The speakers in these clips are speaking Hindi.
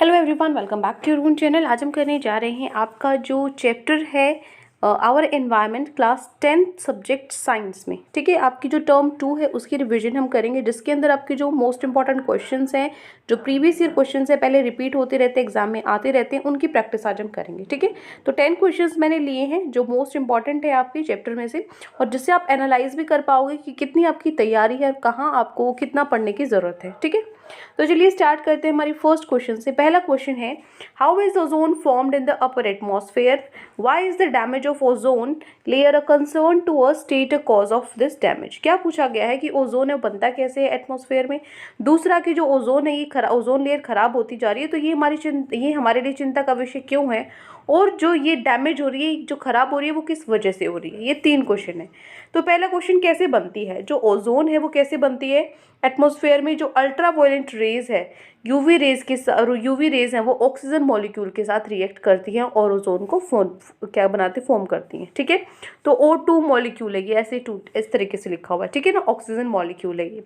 Hello everyone, welcome back to your own channel. आज हम करने जा रहे हैं आपका जो चैप्टर है our environment class 10th subject science में। ठीक है, आपकी जो टर्म 2 है उसकी रिवीजन हम करेंगे, जिसके अंदर आपके जो मोस्ट इंपॉर्टेंट क्वेश्चंस हैं, जो प्रीवियस ईयर क्वेश्चंस है, पहले रिपीट होते रहते हैं, एग्जाम में आते रहते हैं, उनकी प्रैक्टिस आज हम करेंगे। ठीक है, तो 10 क्वेश्चंस मैंने लिए हैं जो मोस्ट इंपॉर्टेंट है आपके चैप्टर में से, और जिससे आप एनालाइज भी कर पाओगे कि कितनी आपकी तैयारी है और कहाँ आपको कितना पढ़ने की ज़रूरत है। ठीक है, तो चलिए स्टार्ट करते हैं हमारी फर्स्ट क्वेश्चन से। पहला क्वेश्चन है, how is ozone formed in the upper atmosphere, why is the damage of ozone layer a concern to us, state a cause of this damage. क्या पूछा गया है कि ओजोन है बनता कैसे है एटमॉस्फेयर में। दूसरा कि जो ओजोन है ये ओजोन लेयर खराब होती जा रही है, तो ये हमारे लिए चिंता का विषय क्यों है, और जो ये डैमेज हो रही है, जो खराब हो रही है, वो किस वजह से हो रही है। ये 3 क्वेश्चन है। तो पहला क्वेश्चन, कैसे बनती है जो ओजोन है, वो कैसे बनती है एटमॉस्फेयर में। जो अल्ट्रावायलेंट रेज है, यूवी रेज हैं, वो ऑक्सीजन मॉलिक्यूल के साथ रिएक्ट करती हैं और ओजोन को फॉर्म करती हैं। ठीक है, तो O2 मॉलिक्यूल है ये, ऐसे इस तरीके से लिखा हुआ है। ठीक है ना, ऑक्सीजन मॉलिक्यूल है ये।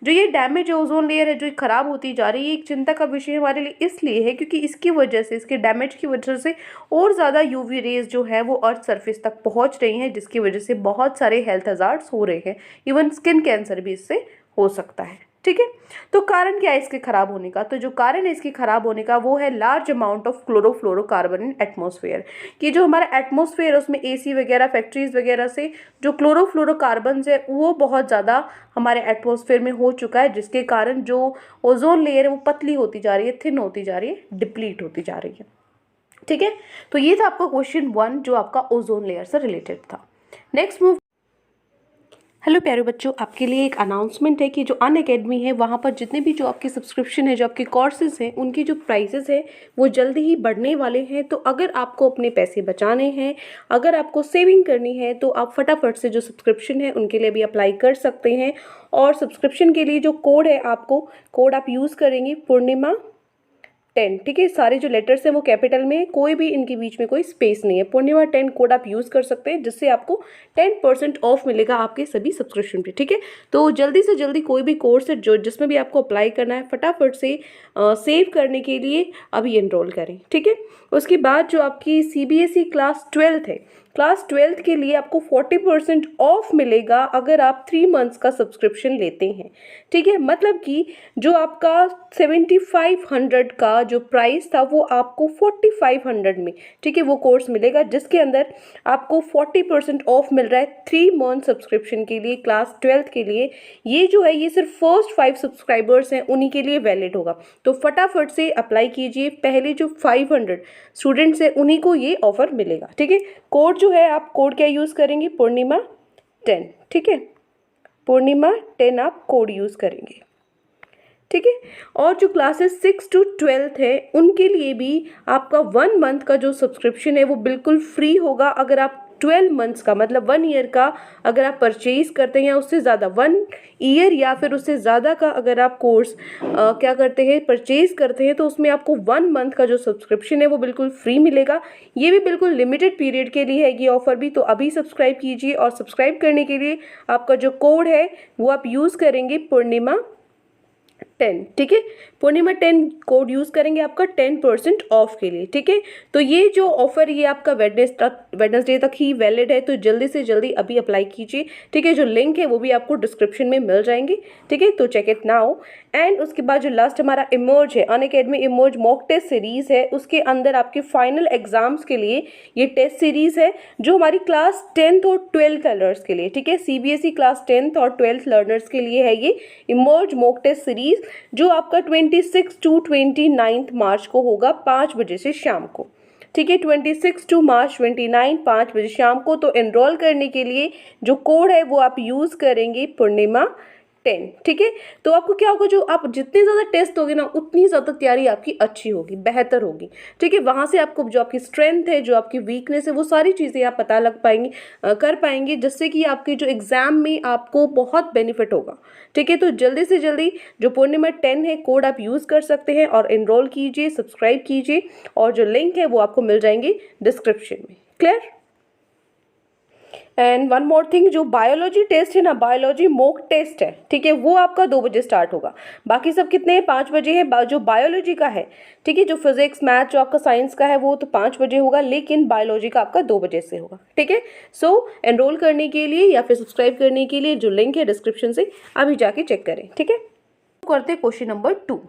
जो ये डैमेज ओजोन लेयर है जो खराब होती जा रही है, एक चिंता का विषय हमारे लिए इसलिए है क्योंकि इसकी वजह से, इसके डैमेज की वजह से और ज़्यादा यूवी रेज जो है वो अर्थ सरफेस तक पहुंच रही हैं, जिसकी वजह से बहुत सारे हेल्थ हजार्ड्स हो रहे हैं। इवन स्किन कैंसर भी इससे हो सकता है। ठीक है, तो कारण क्या है इसके खराब होने का। तो जो कारण है इसके खराब होने का वो है large amount of chlorofluorocarbon in atmosphere. कि जो हमारा एटमॉस्फेयर है उसमें एसी वगैरह, फैक्ट्रीज वगैरह से जो क्लोरोफ्लोरोकार्बन है वो बहुत ज़्यादा हमारे एटमॉस्फेयर में हो चुका है, जिसके कारण जो ओजोन लेयर है वो पतली होती जा रही है, थिन होती जा रही है, डिप्लीट होती जा रही है। ठीक है, तो ये था आपका क्वेश्चन 1 जो आपका ओजोन लेयर से रिलेटेड था। Next move. हेलो प्यारे बच्चों, आपके लिए एक अनाउंसमेंट है कि जो अनअकैडमी है वहाँ पर जितने भी जो आपके सब्सक्रिप्शन है, जो आपके कोर्सेज हैं, उनकी जो प्राइसेस है वो जल्दी ही बढ़ने वाले हैं। तो अगर आपको अपने पैसे बचाने हैं, अगर आपको सेविंग करनी है, तो आप फटाफट से जो सब्सक्रिप्शन है उनके लिए भी अप्लाई कर सकते हैं। और सब्सक्रिप्शन के लिए जो कोड है, आपको कोड आप यूज़ करेंगे पूर्णिमा 10। ठीक है, सारे जो लेटर्स हैं वो कैपिटल में है, कोई भी इनके बीच में कोई स्पेस नहीं है। पूर्णिमा 10 कोड आप यूज़ कर सकते हैं, जिससे आपको 10% ऑफ मिलेगा आपके सभी सब्सक्रिप्शन पे। ठीक है, तो जल्दी से जल्दी कोई भी कोर्स है जो जिसमें भी आपको अप्लाई करना है, फटाफट से सेव करने के लिए अभी एनरोल करें। ठीक है, उसके बाद जो आपकी CBSE क्लास 12th है, क्लास 12th के लिए आपको 40% ऑफ मिलेगा अगर आप 3 मंथ्स का सब्सक्रिप्शन लेते हैं। ठीक है, मतलब कि जो आपका 7500 का जो प्राइस था वो आपको 4500 में, ठीक है, वो कोर्स मिलेगा, जिसके अंदर आपको 40% ऑफ मिल रहा है 3 मंथ सब्सक्रिप्शन के लिए क्लास 12th के लिए। ये जो है ये सिर्फ फर्स्ट 5 सब्सक्राइबर्स हैं उन्हीं के लिए वैलिड होगा। तो फटाफट से अप्लाई कीजिए, पहले जो 500 स्टूडेंट्स हैं उन्हीं को ये ऑफर मिलेगा। ठीक है, कोड जो है, आप कोड क्या यूज़ करेंगे, पूर्णिमा 10। ठीक है, पूर्णिमा 10 आप कोड यूज़ करेंगे। ठीक है, और जो क्लासेस 6 to 12th है उनके लिए भी आपका 1 मंथ का जो सब्सक्रिप्शन है वो बिल्कुल फ्री होगा। अगर आप 12 मंथ्स का मतलब 1 ईयर का अगर आप परचेज करते हैं, या उससे ज़्यादा 1 ईयर या फिर उससे ज़्यादा का अगर आप कोर्स क्या करते हैं, परचेज करते हैं, तो उसमें आपको 1 मंथ का जो सब्सक्रिप्शन है वो बिल्कुल फ्री मिलेगा। ये भी बिल्कुल लिमिटेड पीरियड के लिए है ये ऑफर भी। तो अभी सब्सक्राइब कीजिए, और सब्सक्राइब करने के लिए आपका जो कोड है वो आप यूज़ करेंगे पूर्णिमा 10। ठीक है, पूर्णिमा 10 कोड यूज़ करेंगे आपका 10% ऑफ के लिए। ठीक है, तो ये जो ऑफर ये आपका वेडनेसडे तक ही वैलिड है, तो जल्दी से जल्दी अभी अप्लाई कीजिए। ठीक है, जो लिंक है वो भी आपको डिस्क्रिप्शन में मिल जाएंगे। ठीक है, तो चेक इट नाउ। एंड उसके बाद जो लास्ट हमारा इमर्ज है, Unacademy emerge mock test series है, उसके अंदर आपके फाइनल एग्जाम्स के लिए ये टेस्ट सीरीज़ है जो हमारी क्लास 10th और 12th लर्नर्स के लिए, ठीक है, CBSE क्लास 10th और 12th लर्नर्स के लिए है ये इमर्ज मॉक टेस्ट सीरीज़, जो आपका 26 to 29 मार्च को होगा 5 बजे से शाम को। ठीक है, 26 to March 29 5 बजे शाम को। तो एनरोल करने के लिए जो कोड है वो आप यूज़ करेंगे पूर्णिमा 10। ठीक है, तो आपको क्या होगा, जो आप जितने ज़्यादा टेस्ट दोगे ना उतनी ज़्यादा तैयारी आपकी अच्छी होगी, बेहतर होगी। ठीक है, वहाँ से आपको जो आपकी स्ट्रेंथ है, जो आपकी वीकनेस है, वो सारी चीज़ें आप पता लग पाएंगे, कर पाएंगे, जिससे कि आपके जो एग्ज़ाम में आपको बहुत बेनिफिट होगा। ठीक है, तो जल्दी से जल्दी जो पूर्णिमा 10 है कोड आप यूज़ कर सकते हैं और एनरोल कीजिए, सब्सक्राइब कीजिए, और जो लिंक है वो आपको मिल जाएंगे डिस्क्रिप्शन में। Clear? And one more thing, जो बायोलॉजी टेस्ट है ना, बायोलॉजी मॉक टेस्ट है, ठीक है, वो आपका 2 बजे स्टार्ट होगा। बाकी सब कितने हैं, 5 बजे है। जो बायोलॉजी का है, ठीक है, जो फिजिक्स मैथ जो आपका साइंस का है वो तो 5 बजे होगा, लेकिन बायोलॉजी का आपका 2 बजे से होगा, ठीक है। सो एनरोल करने के लिए या फिर सब्सक्राइब करने के लिए जो लिंक है डिस्क्रिप्शन से अभी जाके चेक करें, ठीक है। करते हैं क्वेश्चन नंबर 2।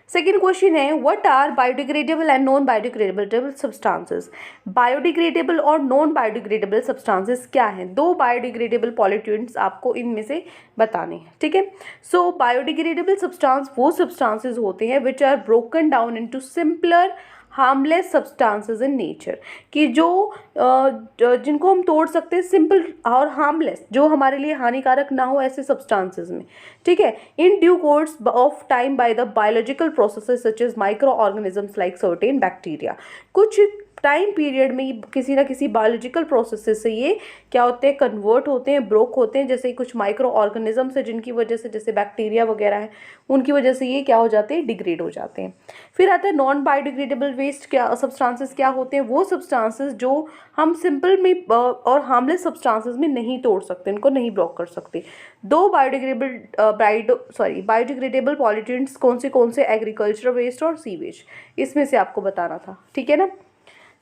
सेकेंड क्वेश्चन है, what are biodegradable and non biodegradable substances. Biodegradable और नॉन बायोडिग्रेडेबल सब्सटेंसेस क्या हैं? 2 बायोडिग्रेडेबल पॉल्यूटेंट्स आपको इनमें से बताने हैं, ठीक है। सो बायोडिग्रेडेबल सब्सटेंस वो सब्सटेंसेस होते हैं which are broken down into simpler harmless substances in nature, कि जो जिनको हम तोड़ सकते हैं सिंपल और हार्मलेस, जो हमारे लिए हानिकारक ना हो ऐसे सब्सटेंसेस में, ठीक है, in due course of time by the biological processes such as micro organisms like certain bacteria. कुछ टाइम पीरियड में किसी ना किसी बायोलॉजिकल प्रोसेस से ये क्या होते हैं, कन्वर्ट होते हैं, ब्रोक होते हैं, जैसे कुछ माइक्रो ऑर्गेनिजम्स है जिनकी वजह से, जैसे बैक्टीरिया वगैरह है, उनकी वजह से ये क्या हो जाते हैं, डिग्रेड हो जाते हैं। फिर आता है नॉन बायोडिग्रेडेबल वेस्ट, क्या सब्सटेंसेस क्या होते हैं, वो सब्सटेंसेस जो हम सिंपल में और हार्मलेस सब्सटेंसेस में नहीं तोड़ सकते, इनको नहीं ब्लॉक कर सकते। 2 बायोडिग्रेडेबल पॉल्यूटेंट्स कौन से एग्रीकल्चर वेस्ट और सीवेज, इसमें से आपको बताना था, ठीक है ना।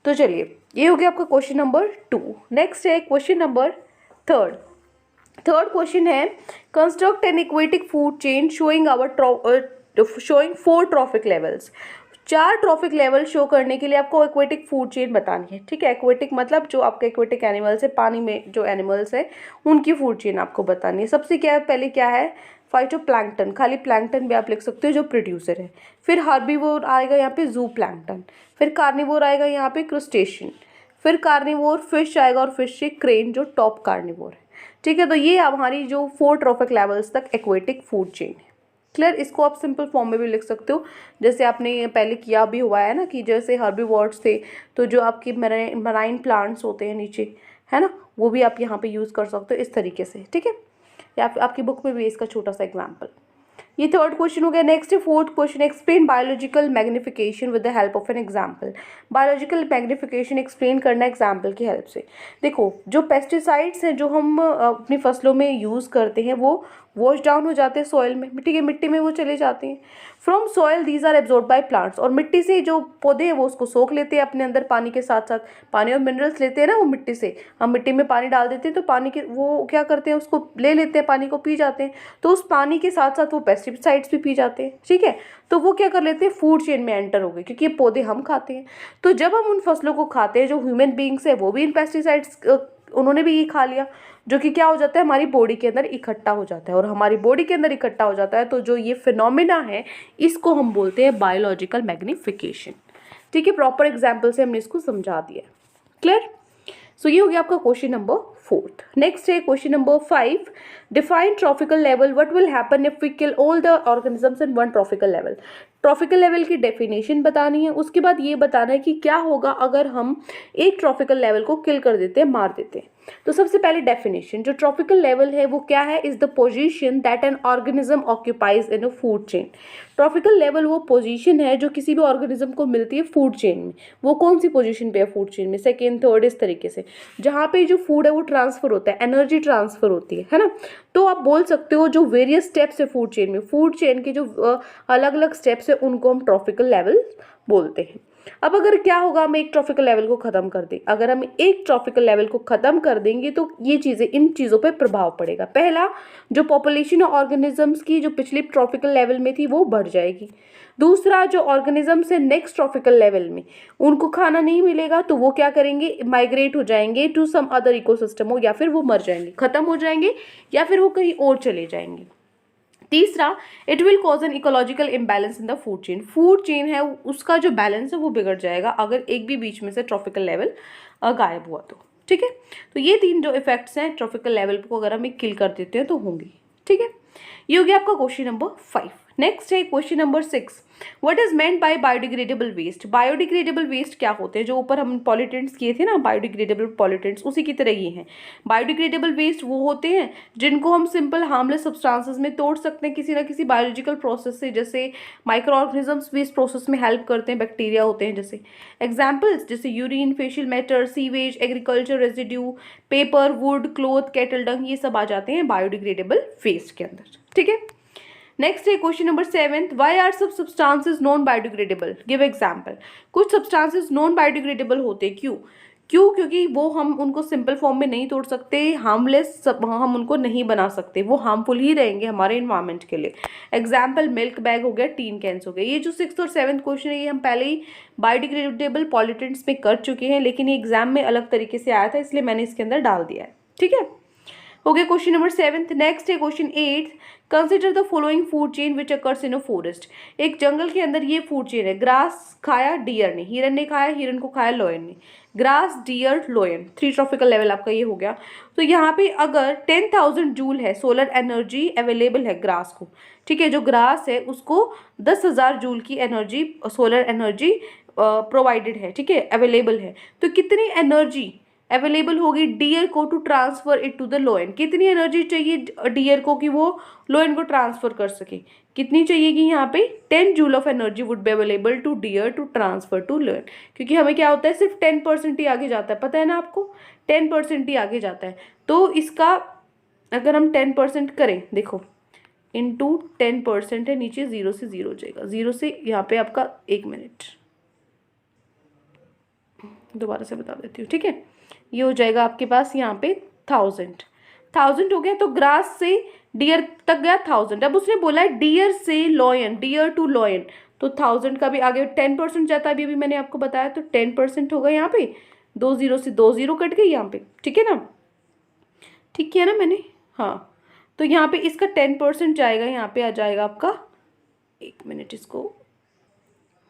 तो चलिए, ये हो गया आपका क्वेश्चन नंबर 2। नेक्स्ट है क्वेश्चन नंबर 3। थर्ड क्वेश्चन है, construct N aquatic food chain showing 4 trophic levels. 4 trophic level show करने के लिए आपको एक्वेटिक फूड चेन बतानी है, ठीक है। एक्वेटिक मतलब जो आपके एक्वेटिक एनिमल्स है, पानी में जो एनिमल्स है उनकी फूड चेन आपको बतानी है। सबसे पहले क्या है, फाइटोप्लैंक्टन, खाली प्लैंक्टन भी आप लिख सकते हो जो प्रोड्यूसर है। फिर हर्बीवोर आएगा यहाँ पे जू प्लैंक्टन, फिर कार्निवोर आएगा यहाँ पे क्रुस्टेशियन, फिर कार्निवोर फिश आएगा और फिश से क्रेन जो टॉप कार्निवोर है, ठीक है। तो ये हमारी जो 4 ट्रॉफिक लेवल्स तक एक्वेटिक फूड चेन है। क्लियर, इसको आप सिंपल फॉर्म में भी लिख सकते हो, जैसे आपने पहले किया भी हुआ है ना, कि जैसे हर्बीवोर्स थे तो जो आपकी मराइन प्लांट्स होते हैं नीचे, है ना, वो भी आप यहाँ पे यूज़ कर सकते हो इस तरीके से, ठीक है। या फिर आपकी बुक में भी इसका छोटा सा एग्जाम्पल। ये थर्ड क्वेश्चन हो गया। नेक्स्ट है fourth question, explain biological magnification with the help of an example. Biological magnification explain करना एग्जाम्पल की हेल्प से। देखो, जो पेस्टिसाइड्स हैं जो हम अपनी फसलों में यूज़ करते हैं वो वॉश डाउन हो जाते हैं सॉइल में, मिट्टी में वो चले जाते हैं। From soil these are absorb by plants, और मिट्टी से जो पौधे हैं वो उसको सोख लेते हैं अपने अंदर, पानी के साथ साथ पानी और मिनरल्स लेते हैं ना वो मिट्टी से। हम मिट्टी में पानी डाल देते हैं तो पानी के वो क्या करते हैं, उसको ले लेते हैं, पानी को पी जाते हैं। तो उस पानी के साथ साथ वो पेस्टिसाइड्स भी पी जाते हैं, ठीक है। तो वो क्या कर लेते हैं, फूड चेन में एंटर हो गए, क्योंकि ये पौधे हम खाते हैं। तो जब हम उन फसलों को खाते हैं, जो ह्यूमन बींग्स है वो भी इन पेस्टिसाइड्स उन्होंने भी ये खा लिया, जो कि क्या हो जाता है, हमारी बॉडी के अंदर इकट्ठा हो जाता है। और हमारी बॉडी के अंदर इकट्ठा हो जाता है तो जो ये फिनोमिना है इसको हम बोलते हैं बायोलॉजिकल मैग्निफिकेशन, ठीक है। प्रॉपर एग्जाम्पल से हमने इसको समझा दिया। क्लियर। सो ये हो गया आपका क्वेश्चन नंबर 4। नेक्स्ट है question number 5, define trophical level, what will happen if we kill all the organisms in one trophical level. Trophical level की डेफिनेशन बतानी है, उसके बाद ये बताना है कि क्या होगा अगर हम एक ट्रॉफिकल लेवल को किल कर देते हैं, मार देते हैं। तो सबसे पहले डेफिनेशन, जो ट्रॉफिकल लेवल है वो क्या है, is the position that an organism occupies in a food chain. Tropical level वो पोजीशन है जो किसी भी ऑर्गेनिज्म को मिलती है फूड चेन में। वो कौन सी पोजीशन पे है फूड चेन में, सेकेंड, थर्ड, इस तरीके से, जहाँ पे जो फूड है वो ट्रांसफर होता है, एनर्जी ट्रांसफर होती है ना। तो आप बोल सकते हो जो वेरियस स्टेप्स है फूड चेन में, फूड चेन के जो अलग अलग स्टेप्स है उनको हम ट्रॉफिकल लेवल बोलते हैं। अब अगर क्या होगा, हम एक ट्रॉफिकल लेवल को खत्म कर दें, अगर हम एक ट्रॉफिकल लेवल को खत्म कर देंगे तो ये चीज़ें, इन चीज़ों पे प्रभाव पड़ेगा। पहला, जो पॉपुलेशन ऑर्गेनिजम्स की जो पिछले ट्रॉफिकल लेवल में थी वो बढ़ जाएगी। दूसरा, जो ऑर्गेनिजम्स है नेक्स्ट ट्रॉफिकल लेवल में उनको खाना नहीं मिलेगा तो वो क्या करेंगे, माइग्रेट हो जाएंगे टू सम अदर इकोसिस्टम, हो या फिर वो मर जाएंगे, खत्म हो जाएंगे, या फिर वो कहीं और चले जाएंगे। तीसरा, it will cause an ecological imbalance in the food chain. Food chain है उसका जो बैलेंस है वो बिगड़ जाएगा अगर एक भी बीच में से ट्रॉफिकल लेवल गायब हुआ तो, ठीक है। तो ये 3 जो इफेक्ट्स हैं ट्रॉफिकल लेवल को अगर हम किल कर देते हैं तो होंगे, ठीक है। ये हो गया आपका क्वेश्चन नंबर 5। नेक्स्ट है question number 6, what is meant by biodegradable waste. Biodegradable waste क्या होते हैं, जो ऊपर हम पॉलिटेंट्स किए थे ना, बायोडिग्रेडेबल पॉलिटेंट्स, उसी की तरह ये हैं। बायोडिग्रेडेबल वेस्ट वो होते हैं जिनको हम सिंपल हार्मलेस सब्सटेंसेस में तोड़ सकते हैं किसी ना किसी बायोलॉजिकल प्रोसेस से, जैसे माइक्रो ऑर्गेनिजम्स भी इस प्रोसेस में हेल्प करते हैं, बैक्टीरिया होते हैं जैसे। एग्जाम्पल्स जैसे urine, facial matter, sewage, agriculture residue, paper, would, cloth, cattle डंग, ये सब आ जाते हैं बायोडिग्रेडेबल वेस्ट के अंदर। ठीक है, नेक्स्ट है क्वेश्चन नंबर 7, वाई आर सब substances non biodegradable, give example. कुछ सब्सटेंसेस नॉन बायोडिग्रेडेबल होते हैं, क्योंकि वो हम उनको सिंपल फॉर्म में नहीं तोड़ सकते, हार्मलेस हम उनको नहीं बना सकते, वो हार्मफुल ही रहेंगे हमारे इन्वायरमेंट के लिए। एग्जाम्पल मिल्क बैग हो गया, टीन कैंस हो गए। ये जो 6th और 7th क्वेश्चन है ये हम पहले ही बायोडिग्रेडेबल पॉलिटेंट्स में कर चुके हैं, लेकिन ये एग्जाम में अलग तरीके से आया था, इसलिए मैंने इसके अंदर डाल दिया है। ठीक है, हो गया क्वेश्चन नंबर 7th। नेक्स्ट है question 8, consider the following food chain which occurs in a forest. एक जंगल के अंदर ये फूड चेन है, ग्रास खाया डियर ने, हिरन ने खाया, हिरन को खाया लॉयन ने, grass deer lion, 3 tropical level आपका ये हो गया। तो यहाँ पे अगर 10,000 जूल है सोलर एनर्जी अवेलेबल है ग्रास को, ठीक है, जो ग्रास है उसको 10,000 जूल की एनर्जी, सोलर एनर्जी प्रोवाइडेड है, ठीक है, अवेलेबल है, तो कितनी एनर्जी अवेलेबल होगी डियर को to transfer it to the lion. कितनी एनर्जी चाहिए डियर को कि वो लोयन को ट्रांसफर कर सके, कितनी चाहिएगी यहाँ पे 10 joule of energy would be available to deer to transfer to lion, क्योंकि हमें क्या होता है सिर्फ 10% ही आगे जाता है, पता है ना आपको, 10% ही आगे जाता है। तो इसका अगर हम 10% करें, देखो इंटू 10% है, नीचे 0 से 0 हो जाएगा, 0 से यहाँ पे आपका 1 मिनट, दोबारा से बता देती हूँ, ठीक है, ये हो जाएगा आपके पास यहाँ पे 1000 हो गया। तो ग्रास से डियर तक गया 1000, अब उसने बोला है डियर से लॉयन, डियर टू लॉयन, तो 1000 का भी आगे 10% जाता है, अभी मैंने आपको बताया, तो 10% होगा यहाँ पे, 2 0 से 2 0 कट गई यहाँ पे, ठीक है ना, ठीक किया ना मैंने, हाँ, तो यहाँ पे इसका 10% जाएगा, यहाँ पे आ जाएगा आपका, 1 मिनट, इसको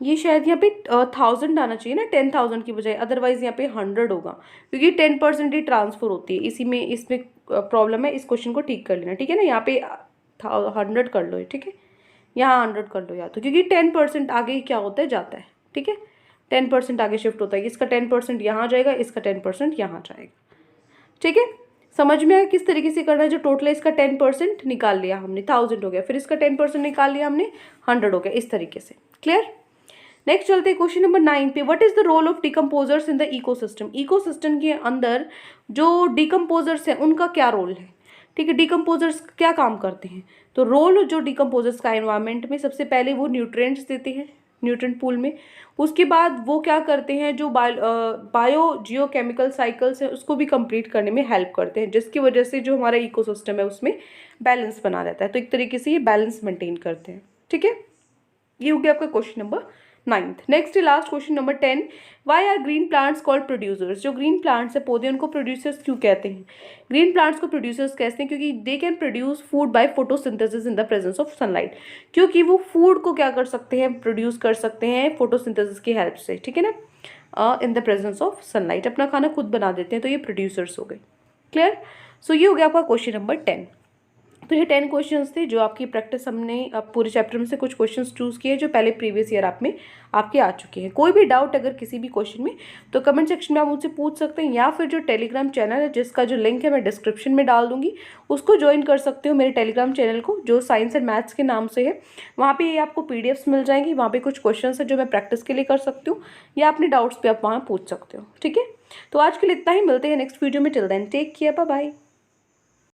ये शायद यहाँ पे 1000 आना चाहिए ना 10,000 की बजाय, अदरवाइज यहाँ पे 100 होगा, क्योंकि 10% ही ट्रांसफर होती है, इसी में इसमें प्रॉब्लम है, इस क्वेश्चन को ठीक कर लेना, ठीक है ना, यहाँ पे 100 कर लो, ठीक है, यहाँ 100 कर लो या तो, क्योंकि 10% आगे क्या होता है जाता है, ठीक है, 10% आगे शिफ्ट होता है, इसका 10% यहाँ जाएगा, इसका 10% यहाँ जाएगा, ठीक है, समझ में आया किस तरीके से करना है। जो टोटल है इसका 10% निकाल लिया हमने, 1000 हो गया, फिर इसका 10% निकाल लिया हमने, 100 हो गया, इस तरीके से, क्लियर। नेक्स्ट चलते हैं क्वेश्चन नंबर 9 पे, what is the role of decomposers in the ecosystem. Ecosystem के अंदर जो डिकम्पोजर्स हैं उनका क्या रोल है, ठीक है, डिकम्पोजर्स क्या काम करते हैं। तो रोल जो डिकम्पोजर्स का एनवायरनमेंट में, सबसे पहले वो न्यूट्रिएंट्स देते हैं न्यूट्रिएंट पूल में, उसके बाद वो क्या करते हैं, जो बायो जियोकेमिकल साइकिल्स हैं उसको भी कंप्लीट करने में हेल्प करते हैं, जिसकी वजह से जो हमारा इकोसिस्टम है उसमें बैलेंस बना रहता है, तो एक तरीके से ये बैलेंस मेंटेन करते हैं, ठीक है, ये हो गया आपका question number 9th। Next last question number 10, why are green plants called producers. जो ग्रीन प्लांट्स है पौधे, उनको प्रोड्यूसर्स क्यों कहते हैं। ग्रीन प्लांट्स को प्रोड्यूसर्स कहते हैं क्योंकि they can produce food by photosynthesis in the presence of sunlight, क्योंकि वो फूड को क्या कर सकते हैं, प्रोड्यूस कर सकते हैं फोटोसिंथेसिस की हेल्प से, ठीक है ना, in the presence of sunlight, अपना खाना खुद बना देते हैं, तो ये प्रोड्यूसर्स हो गए, क्लियर। सो ये हो गया आपका क्वेश्चन नंबर 10। तो ये 10 क्वेश्चंस थे जो आपकी प्रैक्टिस, हमने अब पूरे चैप्टर में से कुछ क्वेश्चंस चूज़ किए जो पहले प्रीवियस ईयर आप में आपके आ चुके हैं। कोई भी डाउट अगर किसी भी क्वेश्चन में, तो कमेंट सेक्शन में आप मुझसे पूछ सकते हैं, या फिर जो टेलीग्राम चैनल है जिसका जो लिंक है मैं डिस्क्रिप्शन में डाल दूंगी, उसको ज्वाइन कर सकते हो मेरे टेलीग्राम चैनल को, जो साइंस एंड मैथ्स के नाम से है। वहाँ पर आपको PDFs मिल जाएंगी, वहाँ पर कुछ क्वेश्चन है जो मैं प्रैक्टिस के लिए कर सकती हूँ, या अपने डाउट्स भी आप वहाँ पूछ सकते हो, ठीक है। तो आज के लिए इतना ही, मिलते हैं नेक्स्ट वीडियो में, till then take care, bye bye.